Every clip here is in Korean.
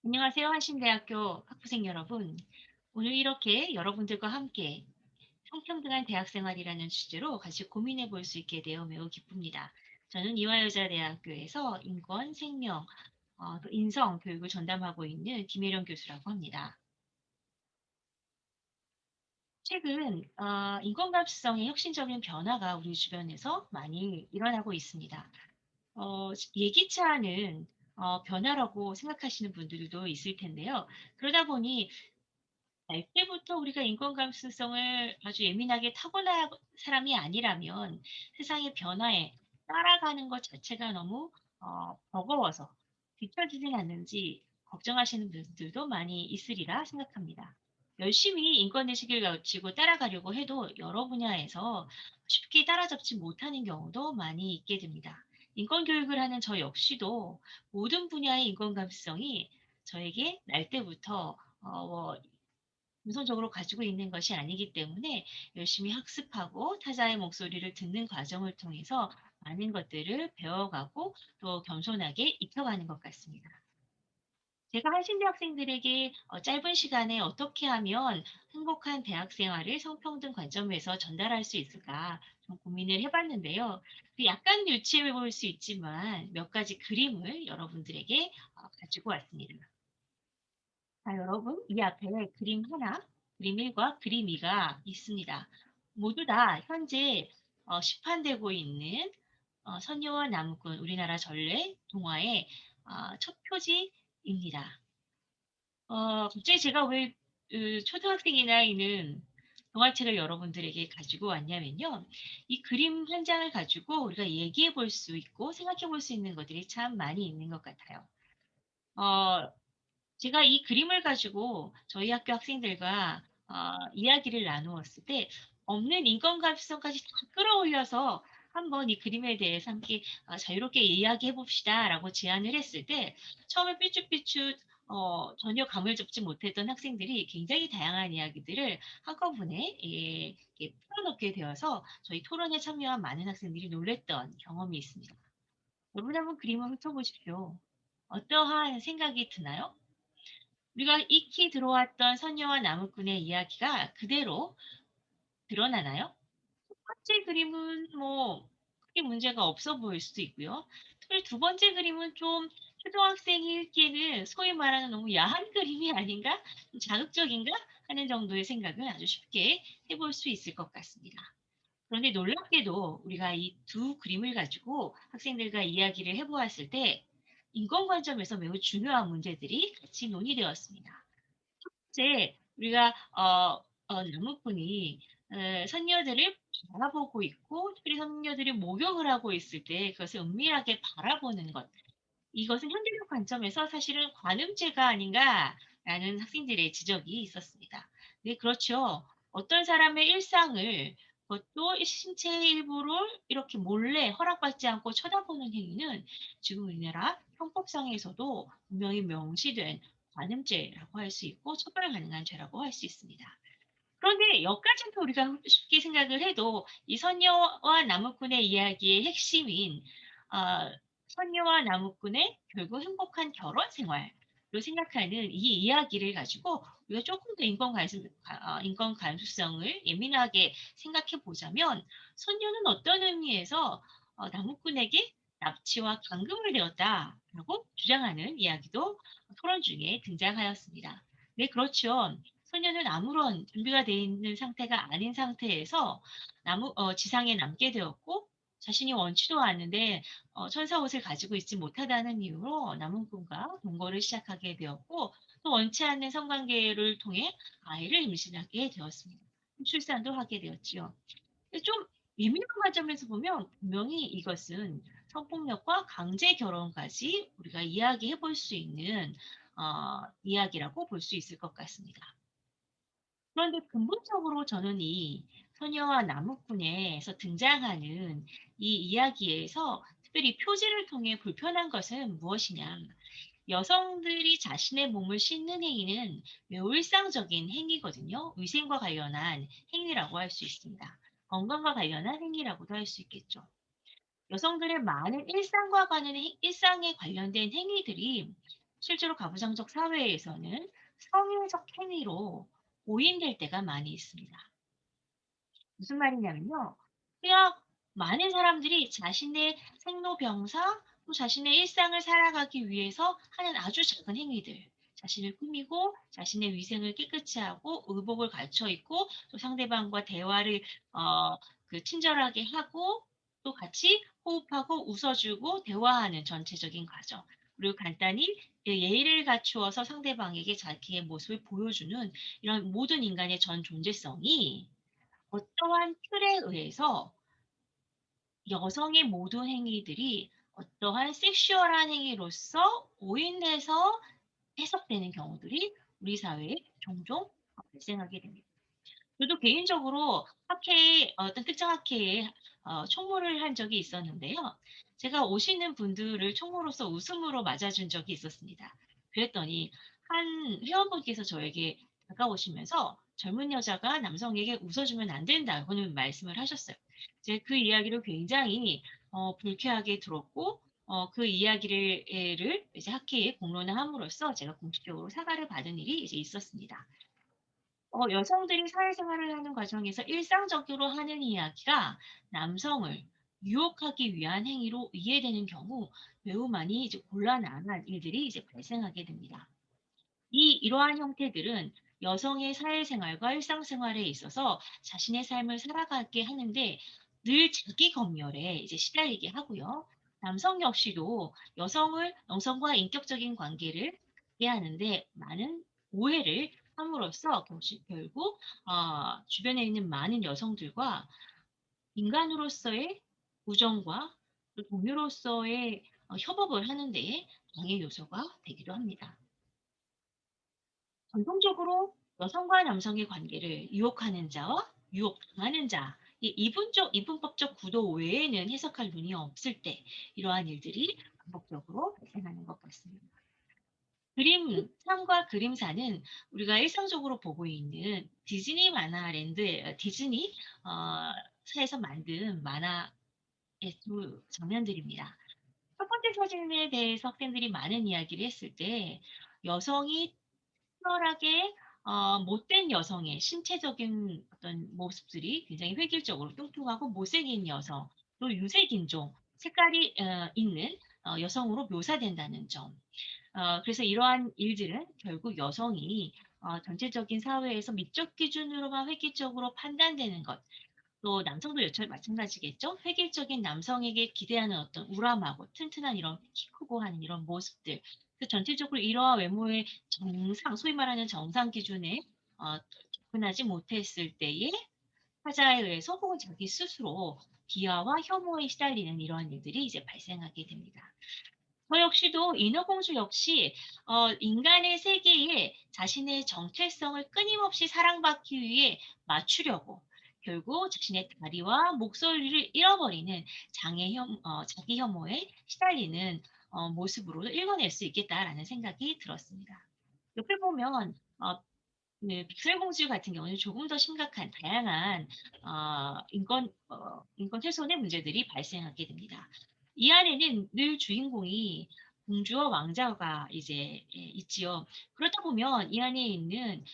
안녕하세요. 한신대학교 학부생 여러분. 오늘 이렇게 여러분들과 함께 성평등한 대학생활이라는 주제로 같이 고민해 볼 수 있게 되어 매우 기쁩니다. 저는 이화여자대학교에서 인권, 생명, 또 인성 교육을 전담하고 있는 김혜령 교수라고 합니다. 최근 인권 감수성의 혁신적인 변화가 우리 주변에서 많이 일어나고 있습니다. 예기치 않은 변화라고 생각하시는 분들도 있을 텐데요. 그러다 보니 날 때부터 우리가 인권 감수성을 아주 예민하게 타고난 사람이 아니라면 세상의 변화에 따라가는 것 자체가 너무 버거워서 뒤처지진 않는지 걱정하시는 분들도 많이 있으리라 생각합니다. 열심히 인권의식을 가지고 따라가려고 해도 여러 분야에서 쉽게 따라잡지 못하는 경우도 많이 있게 됩니다. 인권 교육을 하는 저 역시도 모든 분야의 인권 감수성이 저에게 날 때부터 우선적으로 가지고 있는 것이 아니기 때문에 열심히 학습하고 타자의 목소리를 듣는 과정을 통해서 많은 것들을 배워가고 또 겸손하게 익혀가는 것 같습니다. 제가 한신대 학생들에게 짧은 시간에 어떻게 하면 행복한 대학 생활을 성평등 관점에서 전달할 수 있을까 좀 고민을 해봤는데요. 약간 유치해 보일 수 있지만 몇 가지 그림을 여러분들에게 가지고 왔습니다. 자, 여러분, 이 앞에 그림 하나, 그림 1과 그림 2가 있습니다. 모두 다 현재 시판되고 있는 선녀와 나무꾼 우리나라 전래 동화의 첫 표지입니다. 갑자기 제가 왜 초등학생이 나이는 동화책을 여러분들에게 가지고 왔냐면요. 이 그림 한 장을 가지고 우리가 얘기해 볼 수 있고 생각해 볼 수 있는 것들이 참 많이 있는 것 같아요. 어, 제가 이 그림을 가지고 저희 학교 학생들과 이야기를 나누었을 때 없는 인권 감수성까지 다 끌어올려서 한번 이 그림에 대해서 함께 자유롭게 이야기해 봅시다라고 제안을 했을 때 처음에 삐죽삐죽 전혀 감을 잡지 못했던 학생들이 굉장히 다양한 이야기들을 한꺼번에 이렇게 풀어놓게 되어서 저희 토론에 참여한 많은 학생들이 놀랬던 경험이 있습니다. 여러분 한번 그림을 훑어보십시오. 어떠한 생각이 드나요? 우리가 익히 들어왔던 선녀와 나무꾼의 이야기가 그대로 드러나나요? 첫 번째 그림은 뭐 크게 문제가 없어 보일 수도 있고요. 특별히 두 번째 그림은 좀 초등학생이 읽기에는 소위 말하는 너무 야한 그림이 아닌가? 좀 자극적인가? 하는 정도의 생각은 아주 쉽게 해볼 수 있을 것 같습니다. 그런데 놀랍게도 우리가 이 두 그림을 가지고 학생들과 이야기를 해보았을 때 인권 관점에서 매우 중요한 문제들이 같이 논의되었습니다. 첫째, 우리가 나무꾼이 선녀들을 바라보고 있고 특별히 선녀들이 목욕을 하고 있을 때 그것을 은밀하게 바라보는 것. 이것은 현대적 관점에서 사실은 관음죄가 아닌가라는 학생들의 지적이 있었습니다. 네, 그렇죠. 어떤 사람의 일상을 그것도 신체의 일부를 이렇게 몰래 허락받지 않고 쳐다보는 행위는 지금 우리나라 형법상에서도 분명히 명시된 관음죄라고 할 수 있고 처벌 가능한 죄라고 할 수 있습니다. 그런데 여기까지는 우리가 쉽게 생각을 해도 이 선녀와 나무꾼의 이야기의 핵심인 아, 선녀와 나무꾼의 결국 행복한 결혼 생활로 생각하는 이 이야기를 가지고 우리가 조금 더 인권 감수성을 예민하게 생각해 보자면 선녀는 어떤 의미에서 나무꾼에게 납치와 감금을 되었다라고 주장하는 이야기도 토론 중에 등장하였습니다. 네, 그렇죠. 소녀는 아무런 준비가 되어 있는 상태가 아닌 상태에서 지상에 남게 되었고 자신이 원치도 않는데 천사 옷을 가지고 있지 못하다는 이유로 남은꾼과 동거를 시작하게 되었고 또 원치 않는 성관계를 통해 아이를 임신하게 되었습니다. 출산도 하게 되었지요. 좀 예민한 관점에서 보면 분명히 이것은 성폭력과 강제 결혼까지 우리가 이야기해 볼 수 있는 이야기라고 볼 수 있을 것 같습니다. 그런데 근본적으로 저는 이 소녀와 나무꾼에서 등장하는 이 이야기에서 특별히 표지를 통해 불편한 것은 무엇이냐? 여성들이 자신의 몸을 씻는 행위는 매우 일상적인 행위거든요. 위생과 관련한 행위라고 할 수 있습니다. 건강과 관련한 행위라고도 할 수 있겠죠. 여성들의 많은 일상에 관련된 행위들이 실제로 가부장적 사회에서는 성인적 행위로 오인될 때가 많이 있습니다. 무슨 말이냐면요. 그냥 많은 사람들이 자신의 생로병사 또 자신의 일상을 살아가기 위해서 하는 아주 작은 행위들. 자신을 꾸미고 자신의 위생을 깨끗이 하고 의복을 갖춰 입고 또 상대방과 대화를 어 친절하게 하고 또 같이 호흡하고 웃어 주고 대화하는 전체적인 과정. 그리고 간단히 예의를 갖추어서 상대방에게 자기의 모습을 보여주는 이런 모든 인간의 전 존재성이 어떠한 틀에 의해서 여성의 모든 행위들이 어떠한 섹슈얼한 행위로서 오인해서 해석되는 경우들이 우리 사회에 종종 발생하게 됩니다. 저도 개인적으로 학회에 어떤 특정 학회에 총무를 한 적이 있었는데요. 제가 오시는 분들을 총무로서 웃음으로 맞아준 적이 있었습니다. 그랬더니 한 회원분께서 저에게 다가오시면서 "젊은 여자가 남성에게 웃어주면 안 된다."고는 말씀을 하셨어요. 제가 그 이야기를 굉장히 불쾌하게 들었고 그 이야기를 를 이제 학회에 공론화함으로써 제가 공식적으로 사과를 받은 일이 이제 있었습니다. 여성들이 사회생활을 하는 과정에서 일상적으로 하는 이야기가 남성을 유혹하기 위한 행위로 이해되는 경우 매우 많이 이제 곤란한 일들이 이제 발생하게 됩니다. 이러한 형태들은 여성의 사회생활과 일상생활에 있어서 자신의 삶을 살아가게 하는데 늘 자기 검열에 이제 시달리게 하고요. 남성 역시도 여성과 인격적인 관계를 갖게 하는데 많은 오해를 함으로써 결국 주변에 있는 많은 여성들과 인간으로서의 우정과 또 동료로서의 협업을 하는 데에 방해 요소가 되기도 합니다. 전통적으로 여성과 남성의 관계를 유혹하는 자와 유혹당하는 자, 이 이분법적 구도 외에는 해석할 눈이 없을 때 이러한 일들이 반복적으로 발생하는 것 같습니다. 상과 그림사는 우리가 일상적으로 보고 있는 디즈니 디즈니 사에서 만든 만화의 두 장면들입니다. 첫 번째 사진에 대해서 학생들이 많은 이야기를 했을 때 여성이 특별하게 못된 여성의 신체적인 어떤 모습들이 굉장히 획일적으로 뚱뚱하고 못생긴 여성, 또 유색인종, 색깔이 있는 여성으로 묘사된다는 점. 그래서 이러한 일들은 결국 여성이 전체적인 사회에서 미적 기준으로만 획일적으로 판단되는 것, 또 남성도 여차례 마찬가지겠죠. 획일적인 남성에게 기대하는 어떤 우람하고 튼튼한 이런 키 크고 하는 이런 모습들. 전체적으로 이러한 외모의 소위 말하는 정상 기준에 어 접근하지 못했을 때에 타자에 의해서 혹은 자기 스스로 비하와 혐오에 시달리는 이러한 일들이 이제 발생하게 됩니다. 저 역시도 인어공주 역시 인간의 세계에 자신의 정체성을 끊임없이 사랑받기 위해 맞추려고 결국 자신의 다리와 목소리를 잃어버리는 자기 혐오에 시달리는 모습으로 읽어낼 수 있겠다라는 생각이 들었습니다. 옆에 보면 네, 백설공주 같은 경우는 조금 더 심각한 다양한 인권 훼손의 문제들이 발생하게 됩니다. 이 안에는 늘 주인공이 공주와 왕자가 이제 있지요. 그렇다 보면 이 안에 있는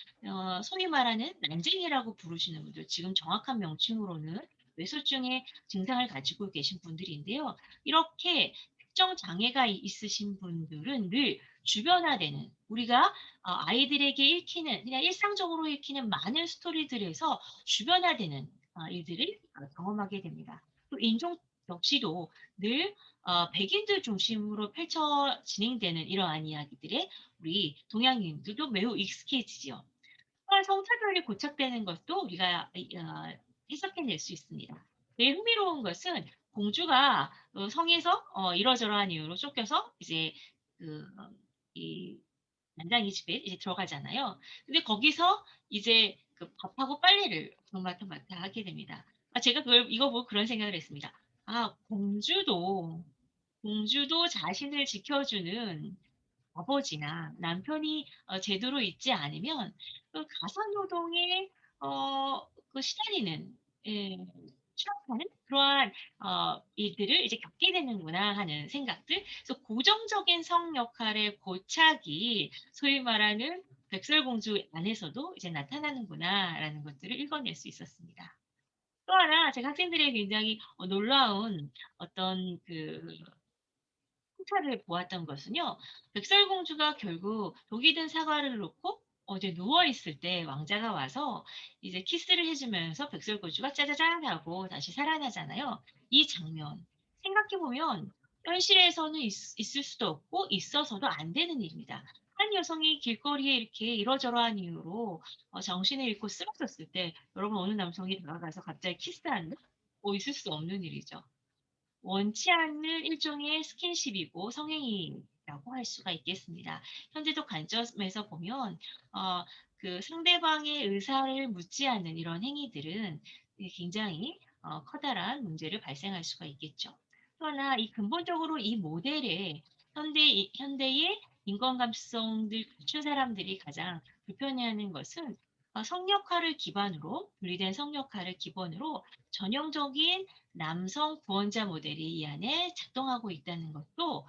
소위 말하는 난쟁이라고 부르시는 분들, 지금 정확한 명칭으로는 뇌소증의 증상을 가지고 계신 분들인데요. 이렇게 특정 장애가 있으신 분들은 늘 주변화되는 우리가 아이들에게 읽히는 그냥 일상적으로 읽히는 많은 스토리들에서 주변화되는 일들을 경험하게 됩니다. 또 인종 역시도 늘 백인들 중심으로 진행되는 이러한 이야기들에 우리 동양인들도 매우 익숙해지죠. 또한 성차별이 고착되는 것도 우리가 해석해낼 수 있습니다. 제일 흥미로운 것은 공주가 성에서 이러저러한 이유로 쫓겨서 이제 그, 이 난장이 집에 이제 들어가잖아요. 근데 거기서 이제 그 밥하고 빨래를 맡아 하게 됩니다. 제가 이거 보고 그런 생각을 했습니다. 공주도 자신을 지켜주는 아버지나 남편이 제대로 있지 않으면 그 가사 노동에 시달리는 예 추락하는 그러한 일들을 이제 겪게 되는구나 하는 생각들. 그래서 고정적인 성 역할의 고착이 소위 말하는 백설공주 안에서도 이제 나타나는구나라는 것들을 읽어낼 수 있었습니다. 또 하나 제가 학생들의 굉장히 놀라운 어떤 풍차를 보았던 것은요. 백설공주가 결국 독이 든 사과를 놓고 이제 누워 있을 때 왕자가 와서 이제 키스를 해 주면서 백설공주가 짜자잔 하고 다시 살아나잖아요. 이 장면 생각해 보면 현실에서는 있을 수도 없고 있어서도 안 되는 일입니다. 한 여성이 길거리에 이렇게 이러저러한 이유로 정신을 잃고 쓰러졌을 때 여러분 어느 남성이 다가가서 갑자기 키스한다? 있을 수 없는 일이죠. 원치 않는 일종의 스킨십이고 성행위라고 할 수가 있겠습니다. 현재적 관점에서 보면 어 상대방의 의사를 묻지 않는 이런 행위들은 굉장히 커다란 문제를 발생할 수가 있겠죠. 또 하나 이 근본적으로 이 모델에 현대의 인권 감수성들 갖춘 사람들이 가장 불편해하는 것은 성 역할을 기반으로 분리된 성 역할을 기본으로 전형적인 남성 구원자 모델이 이 안에 작동하고 있다는 것도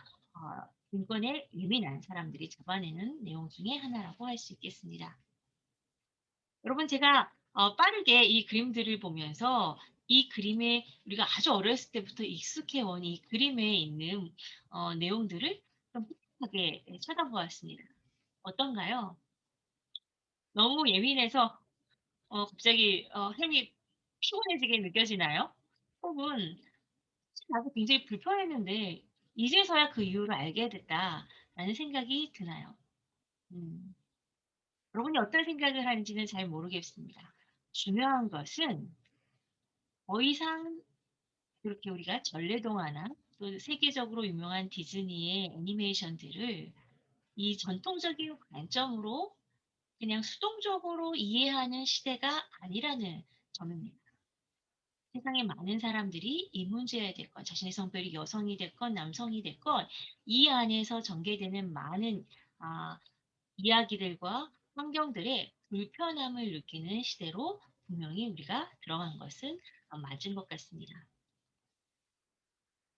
인권에 예민한 사람들이 잡아내는 내용 중에 하나라고 할 수 있겠습니다. 여러분 제가 빠르게 이 그림들을 보면서 이 그림에 우리가 아주 어렸을 때부터 익숙해 온 이 그림에 있는 내용들을 좀 複하게 쳐다보았습니다. 어떤가요? 너무 예민해서 갑자기 힘이 피곤해지게 느껴지나요? 혹은 나도 굉장히 불편했는데 이제서야 그 이유를 알게 됐다라는 생각이 드나요? 음. 여러분이 어떤 생각을 하는지는 잘 모르겠습니다. 중요한 것은 더 이상 그렇게 우리가 전래동화나 또 세계적으로 유명한 디즈니의 애니메이션들을 이 전통적인 관점으로 그냥 수동적으로 이해하는 시대가 아니라는 점입니다. 세상에 많은 사람들이 이 문제에 대건 자신의 성별이 여성이 됐건 남성이 됐건 이 안에서 전개되는 많은 아 이야기들과 환경들에 불편함을 느끼는 시대로 분명히 우리가 들어간 것은 맞은 것 같습니다.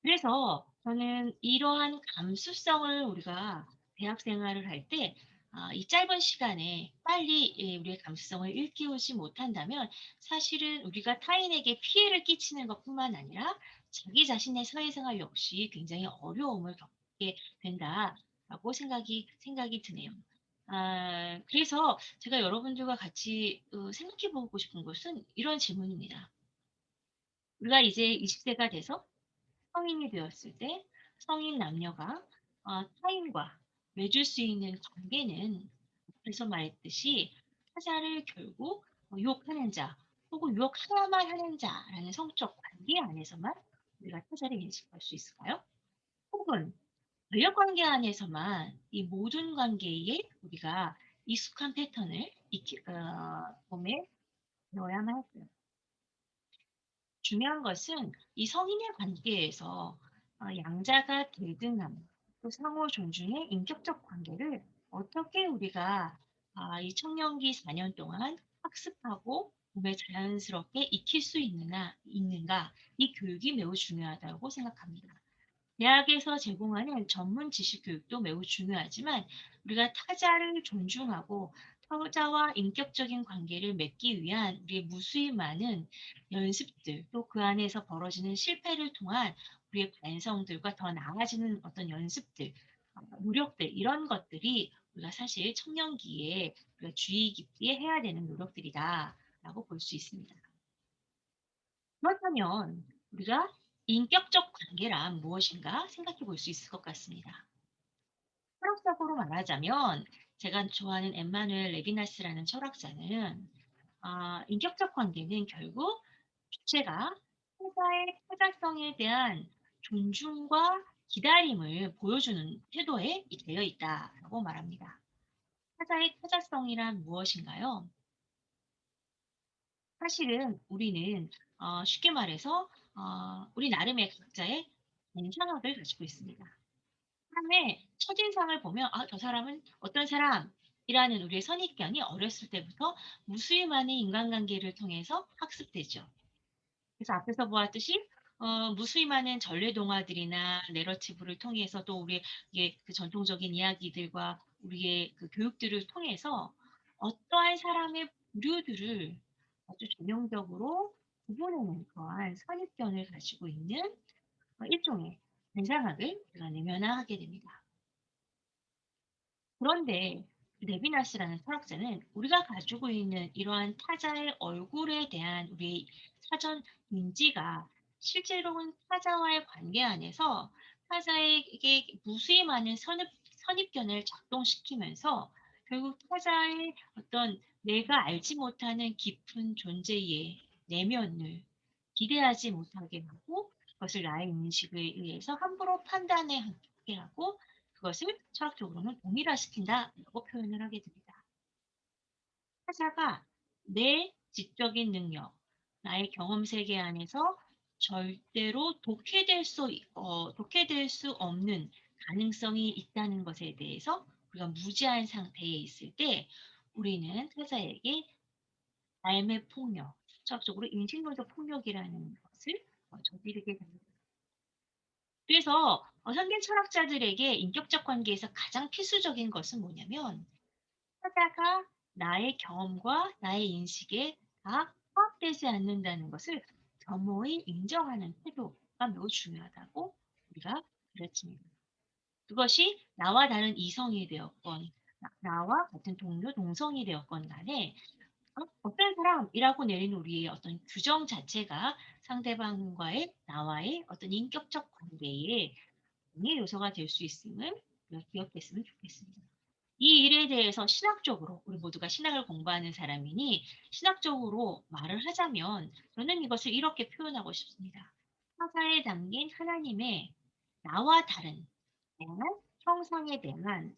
그래서 저는 이러한 감수성을 우리가 대학 생활을 할 때 이 짧은 시간에 빨리 우리의 감수성을 일깨우지 못한다면 사실은 우리가 타인에게 피해를 끼치는 것뿐만 아니라 자기 자신의 사회생활 역시 굉장히 어려움을 겪게 된다라고 생각이 드네요. 그래서 제가 여러분들과 같이 생각해 보고 싶은 것은 이런 질문입니다. 우리가 이제 20대가 돼서 성인이 되었을 때 성인 남녀가 타인과 맺을 수 있는 관계는 앞에서 말했듯이 타자를 결국 유혹하는 자 혹은 유혹하야만 하는 자라는 성적 관계 안에서만 우리가 타자를 인식할 수 있을까요? 혹은 권력 관계 안에서만 이 모든 관계에 우리가 익숙한 패턴을 몸에 넣어야만 할까요? 중요한 것은 이 성인의 관계에서 양자가 대등함, 또 상호 존중의 인격적 관계를 어떻게 우리가 이 청년기 4년 동안 학습하고 몸에 자연스럽게 익힐 수 있는가, 이 교육이 매우 중요하다고 생각합니다. 대학에서 제공하는 전문 지식 교육도 매우 중요하지만 우리가 타자를 존중하고 타자와 인격적인 관계를 맺기 위한 우리의 무수히 많은 연습들 또 그 안에서 벌어지는 실패를 통한 우리의 반성들과 더 나아지는 어떤 연습들, 노력들 이런 것들이 우리가 사실 청년기에 우리가 주의 깊게 해야 되는 노력들이다라고 볼 수 있습니다. 그렇다면 우리가 인격적 관계란 무엇인가 생각해 볼 수 있을 것 같습니다. 철학적으로 말하자면 제가 좋아하는 엠마누엘 레비나스라는 철학자는 인격적 관계는 결국 주체가 타자의 타자성에 대한 존중과 기다림을 보여주는 태도에 되어 있다라고 말합니다. 타자의 타자성이란 무엇인가요? 사실은 우리는 쉽게 말해서 우리 나름의 각자의 인상학을 가지고 있습니다. 사람의 첫인상을 보면 '아 저 사람은 어떤 사람'이라는 우리의 선입견이 어렸을 때부터 무수히 많은 인간관계를 통해서 학습되죠. 그래서 앞에서 보았듯이 무수히 많은 전래 동화들이나 내러티브를 통해서 또 우리의 그 전통적인 이야기들과 우리의 그 교육들을 통해서 어떠한 사람의 부류들을 아주 전형적으로 구분하는 그러한 선입견을 가지고 있는 일종의 관상학을 우리가 내면화하게 됩니다. 그런데 레비나스라는 철학자는 우리가 가지고 있는 이러한 타자의 얼굴에 대한 우리의 사전 인지가 실제로는 타자와의 관계 안에서 타자에게 무수히 많은 선입견을 작동시키면서 결국 타자의 어떤 내가 알지 못하는 깊은 존재의 내면을 기대하지 못하게 하고 그것을 나의 인식에 의해서 함부로 판단하게 하고 그것을 철학적으로는 동일화시킨다라고 표현을 하게 됩니다. 타자가 내 지적인 능력, 나의 경험 세계 안에서 절대로 독해될 수 없는 가능성이 있다는 것에 대해서 우리가 무지한 상태에 있을 때 우리는 타자에게 삶의 폭력, 철학적으로 인식론적 폭력이라는 것을 저지르게 됩니다. 그래서 현대 철학자들에게 인격적 관계에서 가장 필수적인 것은 뭐냐면 타자가 나의 경험과 나의 인식에 다 포함되지 않는다는 것을 겸허히 인정하는 태도가 매우 중요하다고 우리가 가르칩니다. 그것이 나와 다른 이성이 되었건 나와 같은 동료, 동성이 되었건 간에 어떤 사람이라고 내리는 우리의 어떤 규정 자체가 상대방과의 나와의 어떤 인격적 관계에 의 요소가 될 수 있음을 우리가 기억했으면 좋겠습니다. 이 일에 대해서 신학적으로 우리 모두가 신학을 공부하는 사람이니 신학적으로 말을 하자면 저는 이것을 이렇게 표현하고 싶습니다. 사사에 담긴 하나님의 나와 다른 다양한 형상에 대한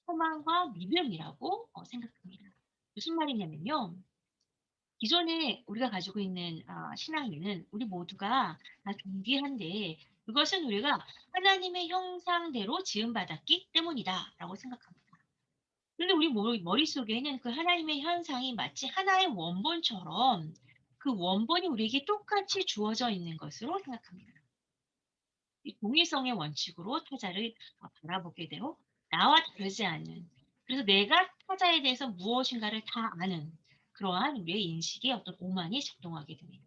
소망과 믿음이라고 생각합니다. 무슨 말이냐면요. 기존에 우리가 가지고 있는 신앙에는 우리 모두가 다 존귀한데 그것은 우리가 하나님의 형상대로 지음받았기 때문이다라고 생각합니다. 그런데 우리 머릿속에는 그 하나님의 현상이 마치 하나의 원본처럼 그 원본이 우리에게 똑같이 주어져 있는 것으로 생각합니다. 이 동일성의 원칙으로 타자를 바라보게 되고 나와 다르지 않은 그래서 내가 타자에 대해서 무엇인가를 다 아는 그러한 우리의 인식의 어떤 오만이 작동하게 됩니다.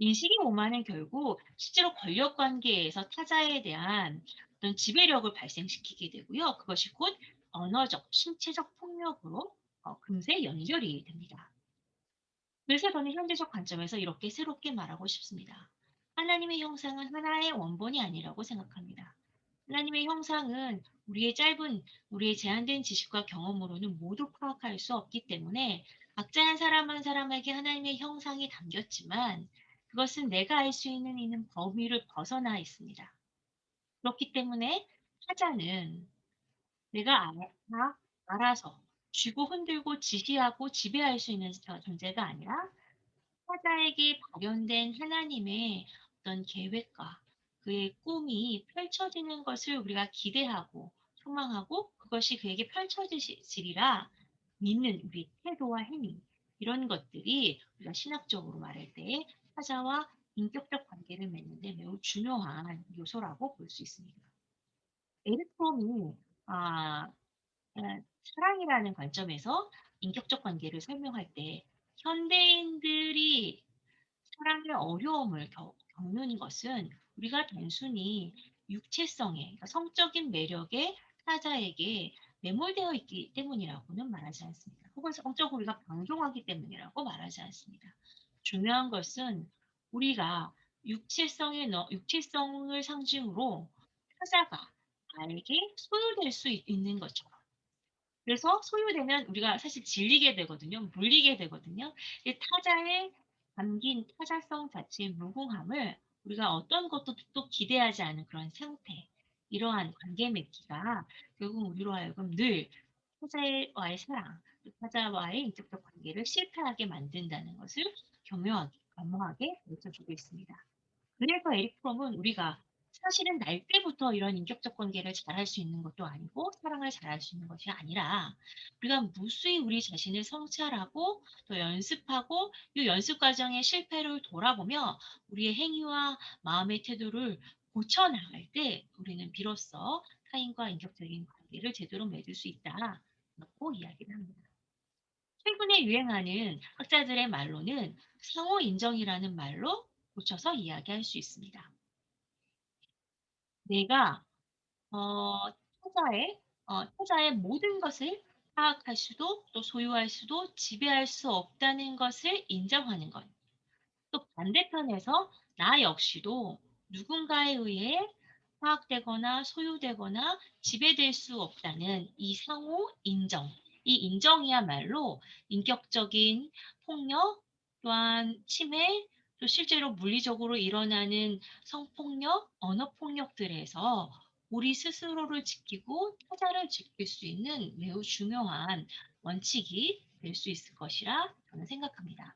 인식의 오만은 결국 실제로 권력 관계에서 타자에 대한 어떤 지배력을 발생시키게 되고요. 그것이 곧 언어적, 신체적 폭력으로 금세 연결이 됩니다. 그래서 저는 현대적 관점에서 이렇게 새롭게 말하고 싶습니다. 하나님의 형상은 하나의 원본이 아니라고 생각합니다. 하나님의 형상은 우리의 제한된 지식과 경험으로는 모두 파악할 수 없기 때문에 각자 한 사람 한 사람에게 하나님의 형상이 담겼지만 그것은 내가 알 수 있는 범위를 벗어나 있습니다. 그렇기 때문에 타자는 다 알아서 쥐고 흔들고 지시하고 지배할 수 있는 존재가 아니라 타자에게 발현된 하나님의 어떤 계획과 그의 꿈이 펼쳐지는 것을 우리가 기대하고 소망하고 그것이 그에게 펼쳐지리라 믿는 우리 태도와 행위 이런 것들이 우리가 신학적으로 말할 때 타자와 인격적 관계를 맺는 데 매우 중요한 요소라고 볼 수 있습니다. 에릭 프롬이 아, 사랑이라는 관점에서 인격적 관계를 설명할 때 현대인들이 사랑의 어려움을 겪는 것은 우리가 단순히 육체성의 그러니까 성적인 매력에 타자에게 매몰되어 있기 때문이라고는 말하지 않습니다. 혹은 성적으로 우리가 방종하기 때문이라고 말하지 않습니다. 중요한 것은 우리가 육체성을 상징으로 타자가 나에게 소유될 수 있는 것처럼 그래서 소유되면 우리가 사실 질리게 되거든요. 물리게 되거든요. 이 타자에 담긴 타자성 자체의 무궁함을 우리가 어떤 것도 또 기대하지 않은 그런 상태, 이러한 관계 맺기가 결국 우리로 하여금 늘 타자와의 사랑, 또 타자와의 인격적 관계를 실패하게 만든다는 것을 겸허하게 가르쳐주고 있습니다. 그래서 에릭 프롬은 우리가 사실은 날 때부터 이런 인격적 관계를 잘할 수 있는 것도 아니고 사랑을 잘할 수 있는 것이 아니라 우리가 무수히 우리 자신을 성찰하고 또 연습하고 이 연습 과정의 실패를 돌아보며 우리의 행위와 마음의 태도를 고쳐 나갈 때 우리는 비로소 타인과 인격적인 관계를 제대로 맺을 수 있다라고 이야기를 합니다. 최근에 유행하는 학자들의 말로는 상호 인정이라는 말로 고쳐서 이야기할 수 있습니다. 내가 타자의 타자의 모든 것을 파악할 수도 또 소유할 수도 지배할 수 없다는 것을 인정하는 것. 또 반대편에서 나 역시도 누군가에 의해 파악되거나 소유되거나 지배될 수 없다는 이 상호 인정. 이 인정이야말로 인격적인 폭력 또한 침해 또 실제로 물리적으로 일어나는 성폭력, 언어폭력들에서 우리 스스로를 지키고 타자를 지킬 수 있는 매우 중요한 원칙이 될 수 있을 것이라 저는 생각합니다.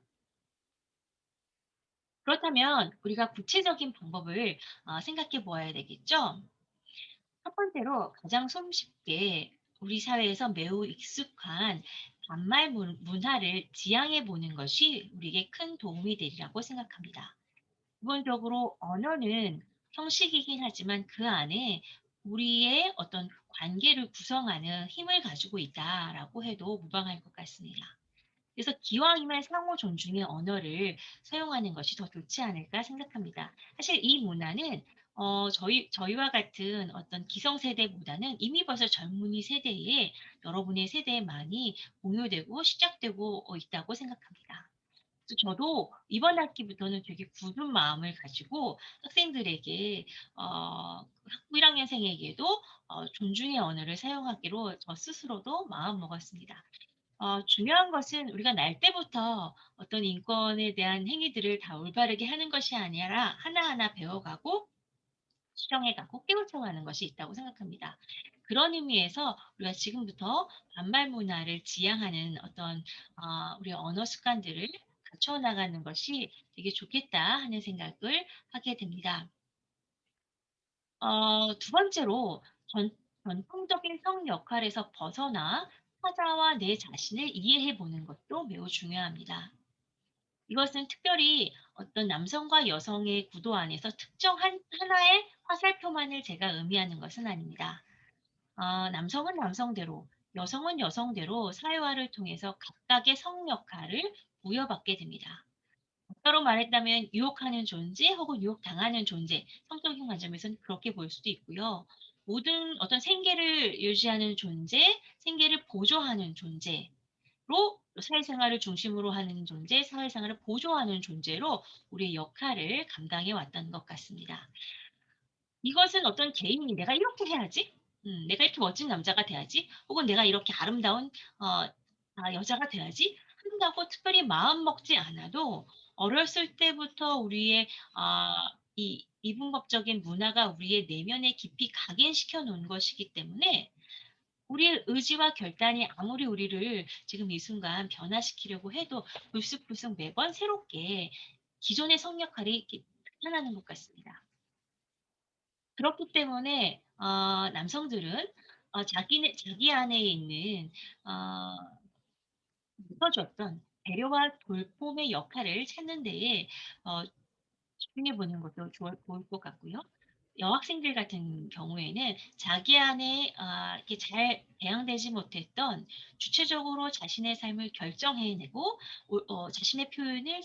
그렇다면 우리가 구체적인 방법을 생각해 보아야 되겠죠? 첫 번째로 가장 손쉽게 우리 사회에서 매우 익숙한 반말 문화를 지향해 보는 것이 우리에게 큰 도움이 되리라고 생각합니다. 기본적으로 언어는 형식이긴 하지만 그 안에 우리의 어떤 관계를 구성하는 힘을 가지고 있다라고 해도 무방할 것 같습니다. 그래서 기왕이면 상호 존중의 언어를 사용하는 것이 더 좋지 않을까 생각합니다. 사실 이 문화는 저희와 같은 어떤 기성세대보다는 이미 벌써 젊은이 세대에 여러분의 세대에 많이 공유되고 시작되고 있다고 생각합니다. 그래서 저도 이번 학기부터는 되게 굳은 마음을 가지고 학생들에게 학부 1학년생에게도 존중의 언어를 사용하기로 저 스스로도 마음 먹었습니다. 중요한 것은 우리가 날 때부터 어떤 인권에 대한 행위들을 다 올바르게 하는 것이 아니라 하나하나 배워가고 수정해가고 깨우쳐가는 것이 있다고 생각합니다. 그런 의미에서 우리가 지금부터 반말 문화를 지향하는 어떤 우리의 언어 습관들을 갖춰 나가는 것이 되게 좋겠다 하는 생각을 하게 됩니다. 두 번째로 전통적인 성 역할에서 벗어나 타자와 내 자신을 이해해 보는 것도 매우 중요합니다. 이것은 특별히 어떤 남성과 여성의 구도 안에서 특정 하나의 화살표만을 제가 의미하는 것은 아닙니다. 남성은 남성대로, 여성은 여성대로 사회화를 통해서 각각의 성 역할을 부여받게 됩니다. 따로 말했다면 유혹하는 존재 혹은 유혹당하는 존재, 성적인 관점에서는 그렇게 볼 수도 있고요. 모든 어떤 생계를 유지하는 존재, 생계를 보조하는 존재로 사회생활을 중심으로 하는 존재, 사회생활을 보조하는 존재로 우리의 역할을 감당해 왔던 것 같습니다. 이것은 어떤 개인이 '내가 이렇게 해야지. 내가 이렇게 멋진 남자가 돼야지.' 혹은 '내가 이렇게 아름다운 어 여자가 돼야지.' 한다고 특별히 마음 먹지 않아도 어렸을 때부터 우리의 이 이분법적인 문화가 우리의 내면에 깊이 각인시켜 놓은 것이기 때문에 우리의 의지와 결단이 아무리 우리를 지금 이 순간 변화시키려고 해도 불쑥불쑥 매번 새롭게 기존의 성 역할이 이렇게 나타나는 것 같습니다. 그렇기 때문에 남성들은 자기 안에 있는 어 묻어줬던 배려와 돌봄의 역할을 찾는 데에 어 집중해 보는 것도 좋을 것 같고요. 여학생들 같은 경우에는 자기 안에 이렇게 잘 배양되지 못했던 주체적으로 자신의 삶을 결정해 내고 자신의 표현을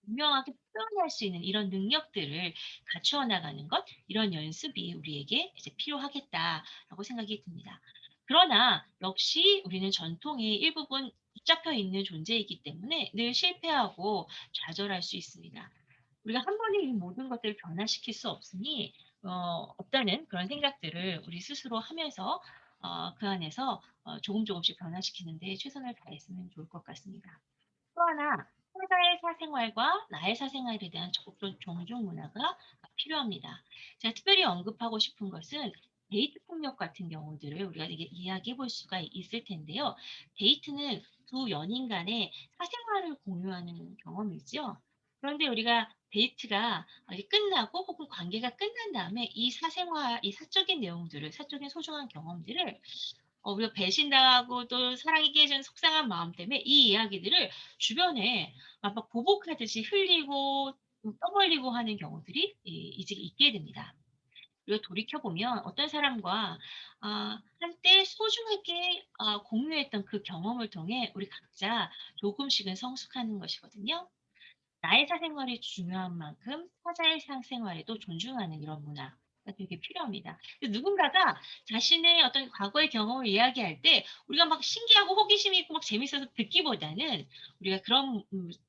분명하게 표현할 수 있는 이런 능력들을 갖추어 나가는 것, 이런 연습이 우리에게 이제 필요하겠다라고 생각이 듭니다. 그러나 역시 우리는 전통의 일부분 붙잡혀 있는 존재이기 때문에 늘 실패하고 좌절할 수 있습니다. 우리가 한 번에 이 모든 것들을 변화시킬 수 없으니 없다는 그런 생각들을 우리 스스로 하면서 그 안에서 조금 조금씩 변화시키는 데 최선을 다했으면 좋을 것 같습니다. 또 하나 타자의 사생활과 나의 사생활에 대한 적극적 존중 문화가 필요합니다. 제가 특별히 언급하고 싶은 것은 데이트 폭력 같은 경우들을 우리가 되게 이야기해 볼 수가 있을 텐데요. 데이트는 두 연인 간의 사생활을 공유하는 경험이죠. 그런데 우리가 데이트가 이제 끝나고 혹은 관계가 끝난 다음에 이 사적인 내용들을, 사적인 소중한 경험들을 우리가 배신당하고 또 사랑이 깨진 속상한 마음 때문에 이 이야기들을 주변에 막 보복하듯이 흘리고 떠벌리고 하는 경우들이 이제 있게 됩니다. 우리가 돌이켜 보면 어떤 사람과 한때 소중하게 공유했던 그 경험을 통해 우리 각자 조금씩은 성숙하는 것이거든요. 나의 사생활이 중요한 만큼 타자의 사생활에도 존중하는 이런 문화가 되게 필요합니다. 누군가가 자신의 어떤 과거의 경험을 이야기할 때 우리가 막 신기하고 호기심이 있고 막 재밌어서 듣기보다는 우리가 그런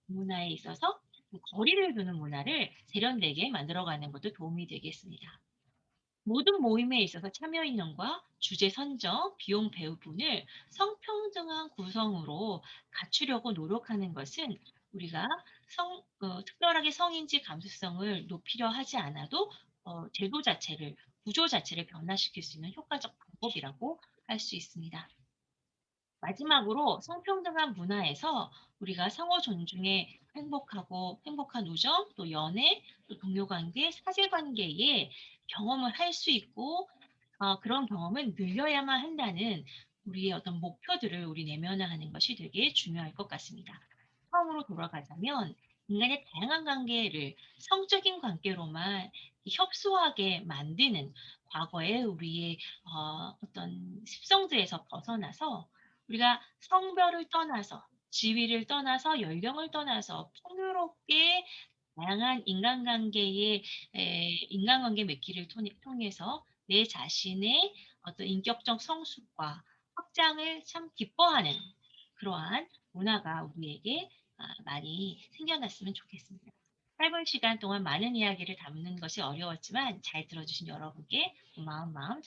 문화에 있어서 좀 거리를 두는 문화를 세련되게 만들어가는 것도 도움이 되겠습니다. 모든 모임에 있어서 참여 인원과 주제 선정, 비용 배분을 성평등한 구성으로 갖추려고 노력하는 것은 우리가 특별하게 성인지 감수성을 높이려 하지 않아도 제도 자체를, 구조 자체를 변화시킬 수 있는 효과적 방법이라고 할 수 있습니다. 마지막으로 성평등한 문화에서 우리가 상호 존중에 행복하고 행복한 우정, 또 연애, 또 동료 관계, 사제 관계에 경험을 할 수 있고 그런 경험은 늘려야만 한다는 우리의 어떤 목표들을 우리 내면화하는 것이 되게 중요할 것 같습니다. 처음으로 돌아가자면 인간의 다양한 관계를 성적인 관계로만 협소하게 만드는 과거의 우리의 어떤 습성들에서 벗어나서 우리가 성별을 떠나서 지위를 떠나서 연령을 떠나서 풍요롭게 다양한 인간관계 맺기를 통해서 내 자신의 어떤 인격적 성숙과 확장을 참 기뻐하는 그러한 문화가 우리에게 많이 생겨났으면 좋겠습니다. 짧은 시간 동안 많은 이야기를 담는 것이 어려웠지만 잘 들어주신 여러분께 고마운 마음